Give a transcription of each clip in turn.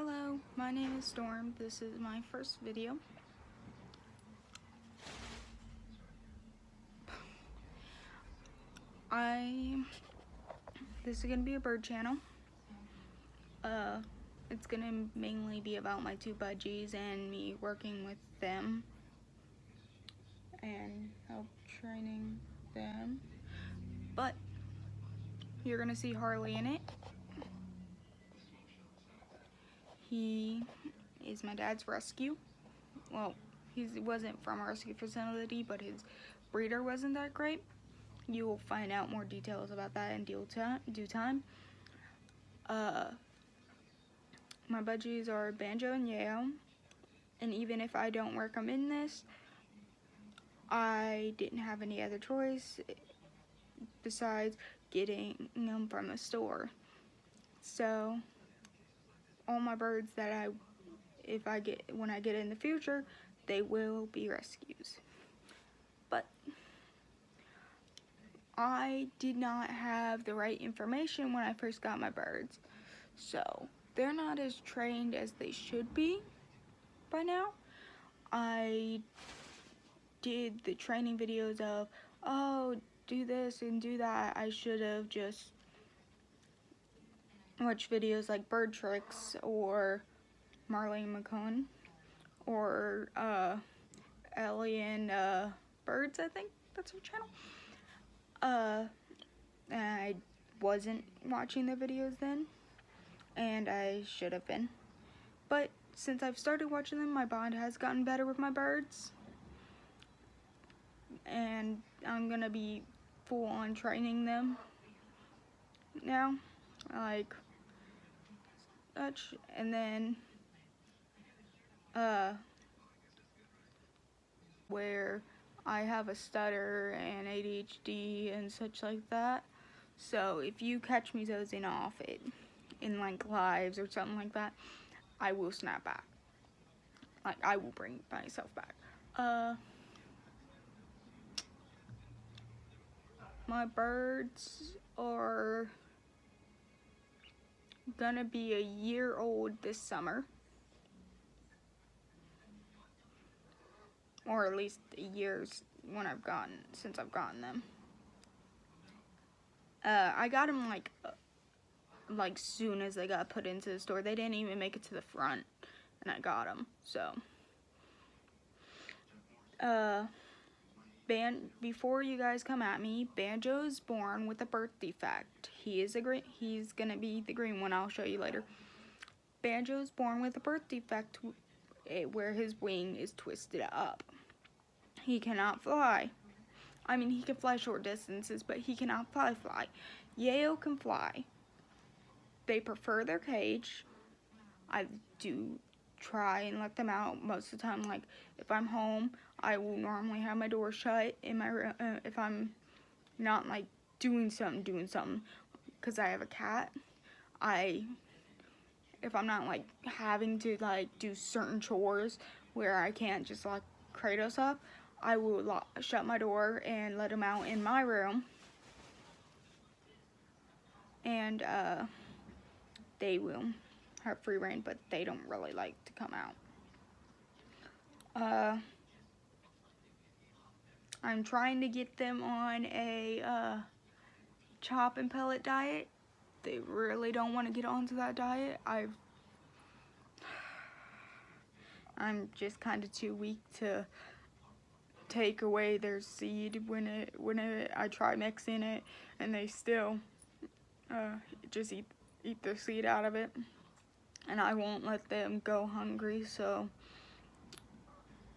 Hello, my name is Storm. This is my first video. This is gonna be a bird channel. It's gonna mainly be about my two budgies and me working with them and help training them. But you're gonna see Harley in it. He is my dad's rescue. Well, he wasn't from a rescue facility, but his breeder wasn't that great. You will find out more details about that in due time. My budgies are Banjo and Yao, and even if I don't work them in this, I didn't have any other choice besides getting them from a store. So all my birds that when I get in the future, they will be rescues. But I did not have the right information when I first got my birds, so they're not as trained as they should be by now. I did the training videos of, oh, do this and do that. I should have just watched videos like Bird Tricks or Marley and macaw or Ellie and Birds, I think that's her channel. And I wasn't watching the videos then, and I should have been. But since I've started watching them, my bond has gotten better with my birds, and I'm gonna be full on training them now, like such. And then where I have a stutter and ADHD and such like that, so if you catch me dozing off in like lives or something like that, I will snap back. Like, I will bring myself back. My birds are gonna be a year old this summer, or at least a year's since I've gotten them. I got them like soon as they got put into the store. They didn't even make it to the front, and I got them. So, before you guys come at me, Banjo's born with a birth defect. He's gonna be the green one. I'll show you later. Banjo's born with a birth defect where his wing is twisted up. He cannot fly. I mean, he can fly short distances, but he cannot fly. Yao can fly. They prefer their cage. I do try and let them out most of the time. Like, if I'm home, I will normally have my door shut in my room. If I'm not like doing something, because I have a cat. If I'm not like having to like do certain chores where I can't just lock Kratos up, I will shut my door and let him out in my room. And they will have free reign, but they don't really like to come out. I'm trying to get them on a chop and pellet diet. They really don't want to get onto that diet. I'm just kind of too weak to take away their seed when I try mixing it, and they still just eat the seed out of it, and I won't let them go hungry. So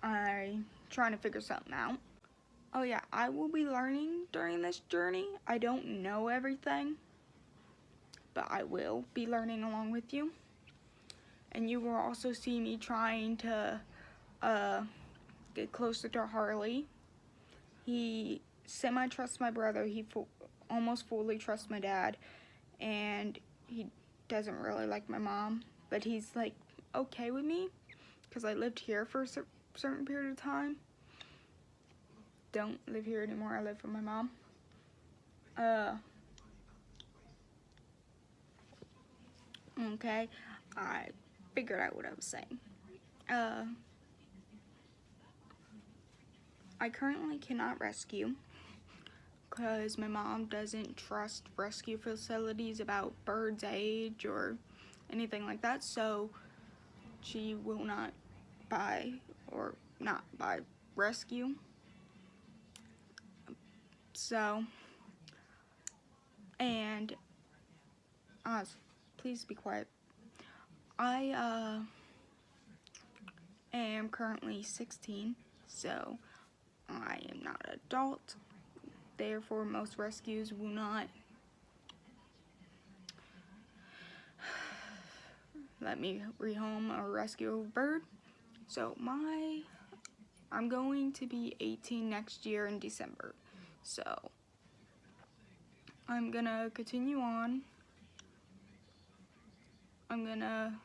I'm trying to figure something out. Oh yeah, I will be learning during this journey. I don't know everything, but I will be learning along with you. And you will also see me trying to get closer to Harley. He semi-trusts my brother. He almost fully trusts my dad. And he doesn't really like my mom. But he's like okay with me because I lived here for a certain period of time. Don't live here anymore. I live with my mom. Okay, figured out what I was saying. I currently cannot rescue because my mom doesn't trust rescue facilities about birds' age or anything like that, so she will not buy rescue. So, and Oz, please be quiet. I am currently 16, so I am not an adult. Therefore, most rescues will not let me rehome or rescue a bird. So I'm going to be 18 next year in December. So I'm gonna continue on. I'm gonna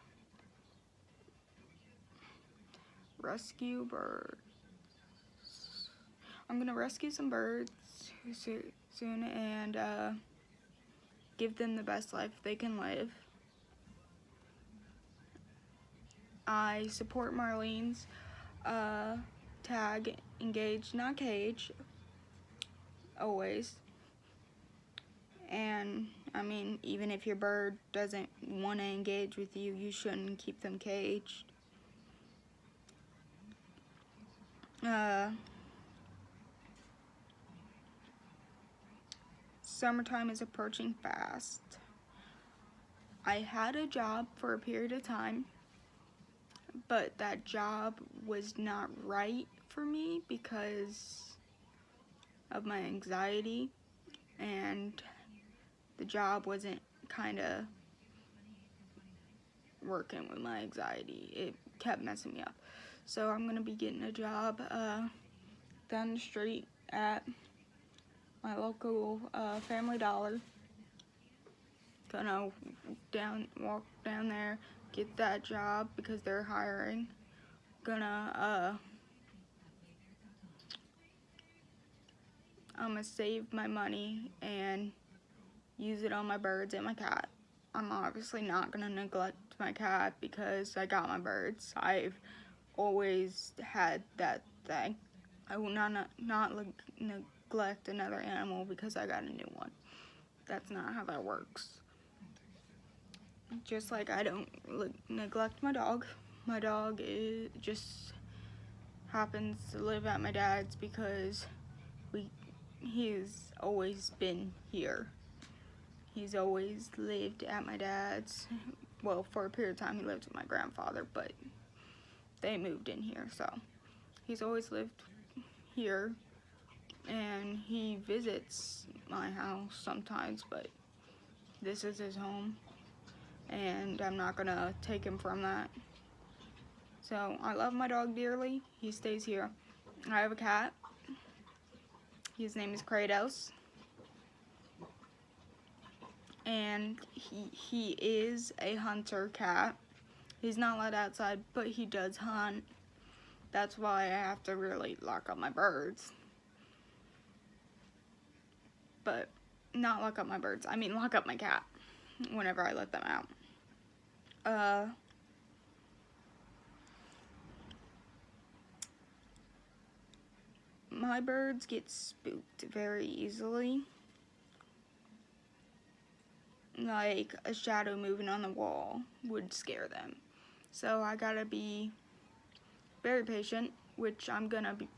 rescue birds. I'm gonna rescue some birds soon and give them the best life they can live. I support Marlene's tag, engage, not cage, always. And I mean, even if your bird doesn't want to engage with you, you shouldn't keep them caged. Summertime is approaching fast. I had a job for a period of time, but that job was not right for me because of my anxiety, and the job wasn't kind of working with my anxiety. It kept messing me up. So I'm gonna be getting a job down the street at my local Family Dollar. Gonna walk down there, get that job because they're hiring. I'm gonna save my money and use it on my birds and my cat. I'm obviously not gonna neglect my cat because I got my birds. I've always had that thing. I will not neglect another animal because I got a new one. That's not how that works. Just like I don't neglect my dog. My dog just happens to live at my dad's because he's always been here. He's always lived at my dad's. Well, for a period of time he lived with my grandfather, but they moved in here, so he's always lived here, and he visits my house sometimes, but this is his home, and I'm not gonna take him from that. So I love my dog dearly. He stays here. I have a cat. His name is Kratos, and he is a hunter cat. He's not let outside, but he does hunt. That's why I have to really lock up my birds. But not lock up my birds. I mean lock up my cat whenever I let them out. My birds get spooked very easily. Like a shadow moving on the wall would scare them. So I gotta be very patient, which I'm gonna be.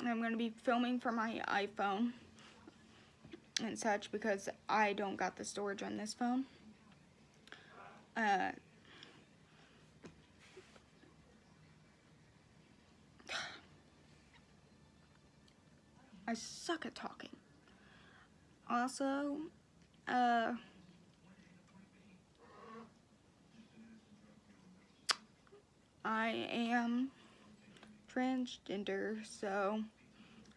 I'm gonna be filming from my iPhone and such because I don't got the storage on this phone. I suck at talking. Also, I am transgender, so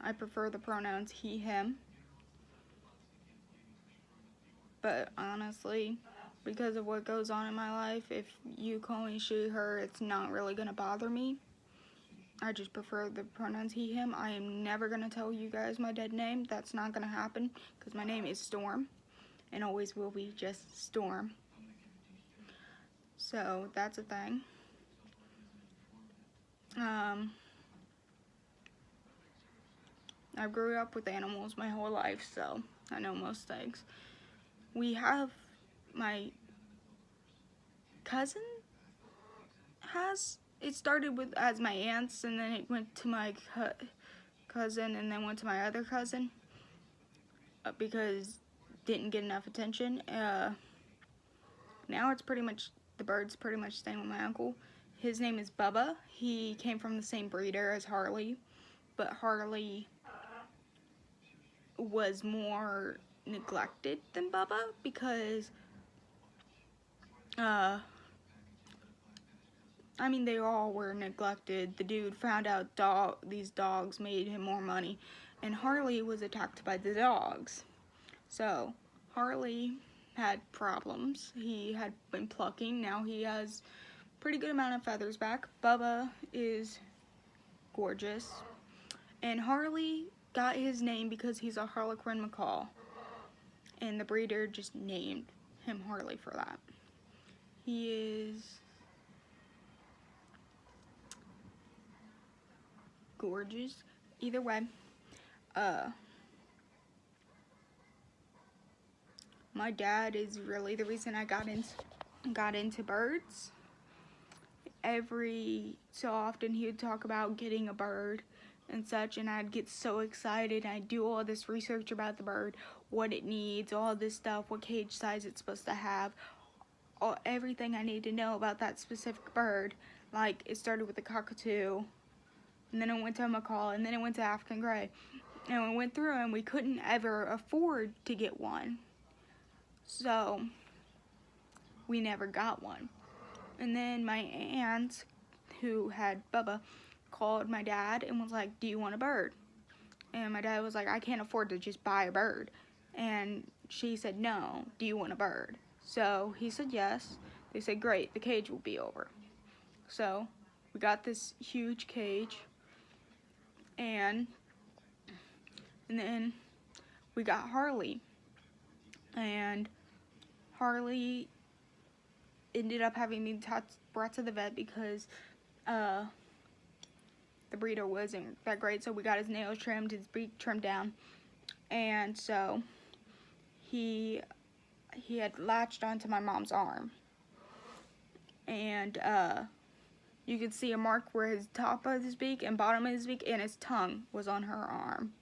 I prefer the pronouns he, him. But honestly, because of what goes on in my life, if you call me she, her, it's not really gonna bother me. I just prefer the pronouns he, him. I am never gonna tell you guys my dead name. That's not gonna happen because my name is Storm. and always will be just Storm. So that's a thing. I grew up with animals my whole life, so I know most things. We have my cousin it started with as my aunts, and then it went to my cousin, and then went to my other cousin because didn't get enough attention. Now it's pretty much, the bird's pretty much staying with my uncle. His name is Bubba. He came from the same breeder as Harley, but Harley was more neglected than Bubba because I mean, they all were neglected. The dude found out these dogs made him more money, and Harley was attacked by the dogs. So Harley had problems. He had been plucking. Now he has pretty good amount of feathers back. Bubba is gorgeous, and Harley got his name because he's a harlequin macaw, and the breeder just named him Harley for that. He is gorgeous. Either way, my dad is really the reason I got into birds. Every so often he would talk about getting a bird and such, and I'd get so excited. I'd do all this research about the bird, what it needs, all this stuff, what cage size it's supposed to have, everything I need to know about that specific bird. Like, it started with the cockatoo, and then it went to a macaw, and then it went to African gray. And we went through, and we couldn't ever afford to get one. So we never got one. And then my aunt, who had Bubba, called my dad and was like, "Do you want a bird?" And my dad was like, "I can't afford to just buy a bird." And she said, "No, do you want a bird?" So he said yes. They said, "Great, the cage will be over." So we got this huge cage, and then we got Harley. And Harley ended up having me brought to the vet because the breeder wasn't that great. So we got his nails trimmed, his beak trimmed down, and so he had latched onto my mom's arm, and you could see a mark where his top of his beak and bottom of his beak and his tongue was on her arm.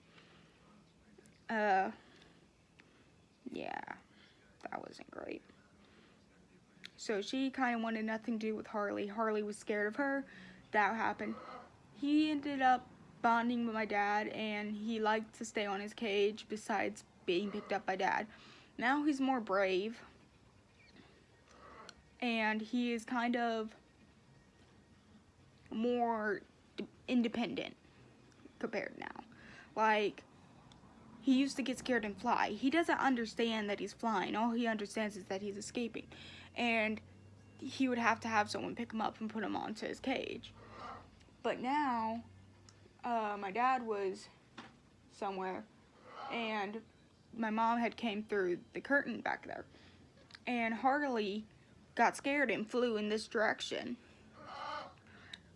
Yeah, that wasn't great. So she kind of wanted nothing to do with Harley. Harley was scared of her. That happened. He ended up bonding with my dad, and he liked to stay on his cage besides being picked up by Dad. Now he's more brave, and he is kind of more independent compared now. Like, he used to get scared and fly. He doesn't understand that he's flying. All he understands is that he's escaping. And he would have to have someone pick him up and put him onto his cage. But now, my dad was somewhere, and my mom had came through the curtain back there. And Harley got scared and flew in this direction.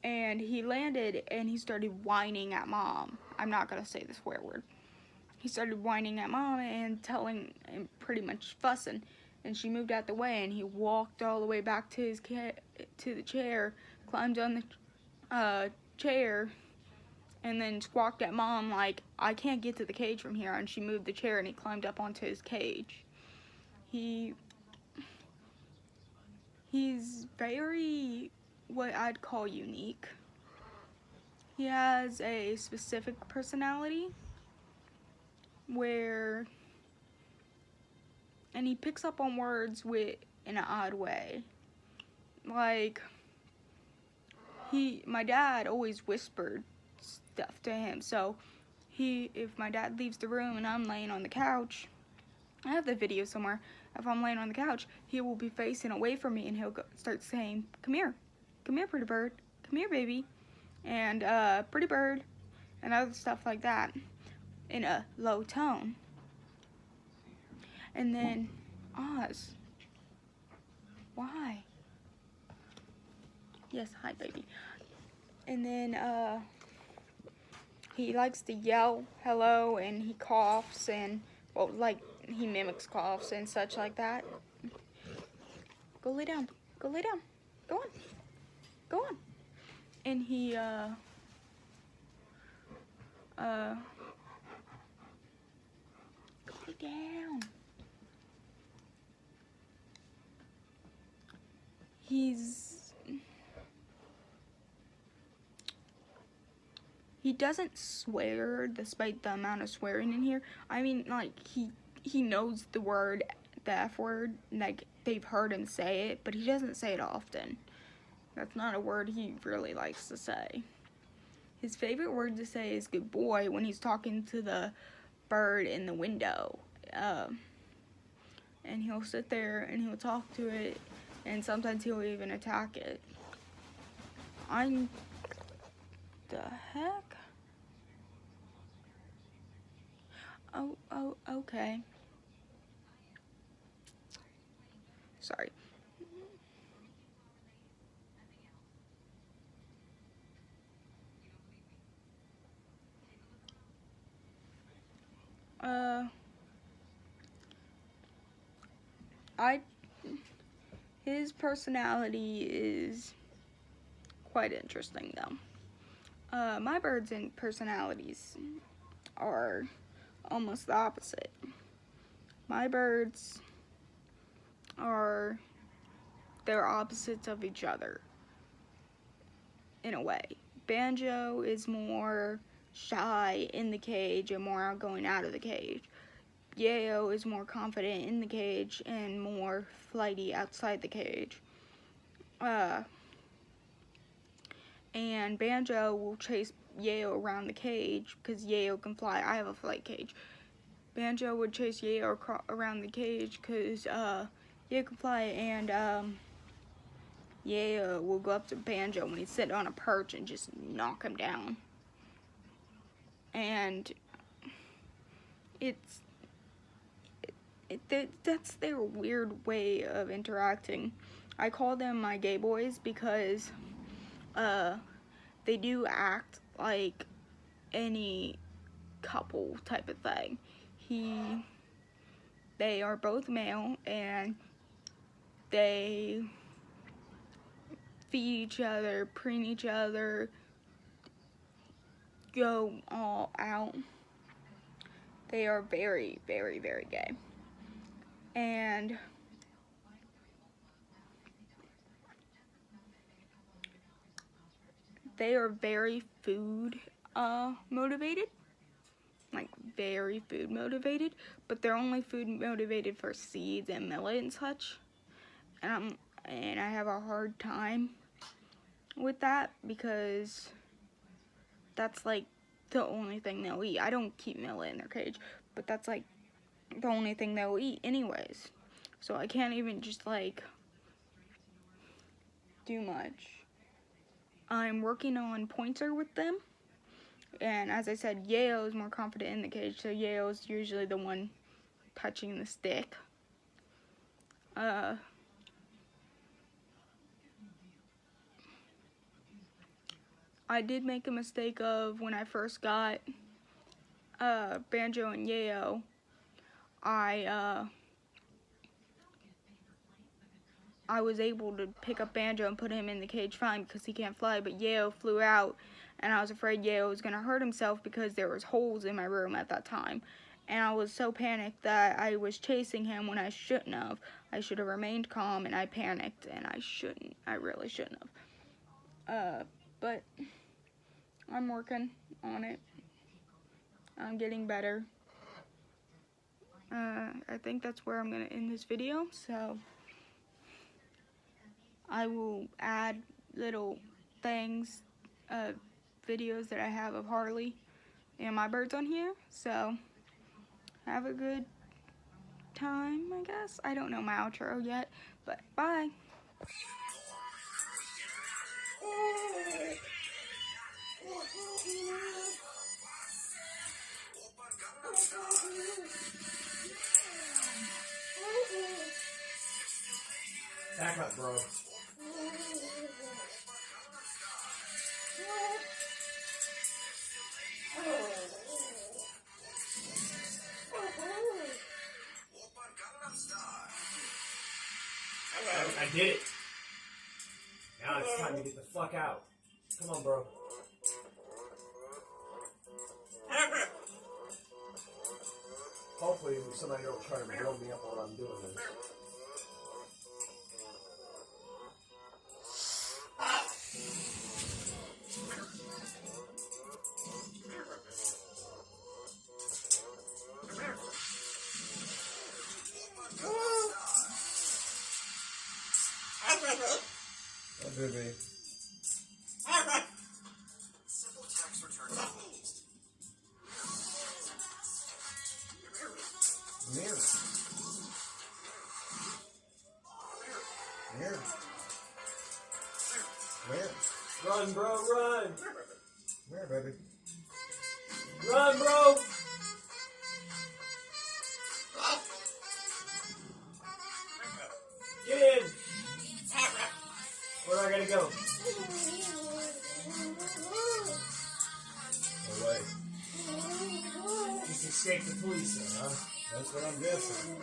And he landed, and he started whining at Mom. I'm not going to say the swear word. He started whining at Mom and telling, and pretty much fussing. And she moved out the way, and he walked all the way back to his to the chair, climbed on the chair, and then squawked at Mom like, "I can't get to the cage from here." And she moved the chair, and he climbed up onto his cage. He's very, what I'd call, unique. He has a specific personality and he picks up on words in an odd way. Like, my dad always whispered stuff to him. So if my dad leaves the room and I'm laying on the couch, I have the video somewhere. If I'm laying on the couch, he will be facing away from me, and he'll start saying, "Come here, pretty bird, come here, baby," and pretty bird, and other stuff like that in a low tone. And then Oz. Why? Yes, hi baby. And then he likes to yell hello, and he coughs, and well, like he mimics coughs and such like that. Go lay down. Go lay down. Go on. Go on. And he go lay down. He doesn't swear despite the amount of swearing in here. I mean, like, he knows the word, the F word, like, they've heard him say it, but he doesn't say it often. That's not a word he really likes to say. His favorite word to say is good boy when he's talking to the bird in the window. And he'll sit there and he'll talk to it, and sometimes he'll even attack it. The heck? Oh, okay. Sorry. His personality is quite interesting though. My birds and personalities are almost the opposite. My birds they're opposites of each other in a way. Banjo is more shy in the cage and more outgoing out of the cage. Yao is more confident in the cage and more flighty outside the cage. And Banjo will chase Yao around the cage because Yao can fly. I have a flight cage. Banjo would chase Yao around the cage because Yao can fly, and Yao will go up to Banjo when he's sitting on a perch and just knock him down. And that's their weird way of interacting. I call them my gay boys because they do act like any couple type of thing. They are both male, and they feed each other, preen each other, go all out. They are very, very, very gay. And they are very food motivated. Like, very food motivated. But they're only food motivated for seeds and millet and such. And I have a hard time with that because that's like the only thing they'll eat. I don't keep millet in their cage, but that's like the only thing they'll eat anyways. So I can't even just like do much. I'm working on pointer with them, and as I said, Yao is more confident in the cage, so Yao is usually the one touching the stick. I did make a mistake of when I first got Banjo and Yao. I was able to pick up Banjo and put him in the cage fine because he can't fly, but Yao flew out, and I was afraid Yao was going to hurt himself because there was holes in my room at that time. And I was so panicked that I was chasing him when I shouldn't have. I should have remained calm, and I panicked, and I really shouldn't have. But I'm working on it. I'm getting better. I think that's where I'm going to end this video, so I will add little things, videos that I have of Harley and my birds on here, so have a good time, I guess. I don't know my outro yet, but bye. Back up, bro. I did it. Now it's time to get the fuck out. Come on, bro. Hopefully somebody don't try to blow me up while I'm doing this. Oh, baby. Simple text return closed. Mirror. Mirror. Where? Run, bro, run! Where, baby? Run, bro! Get in! Where do I gotta go? Away. Just escape the police, then, huh? That's what I'm guessing.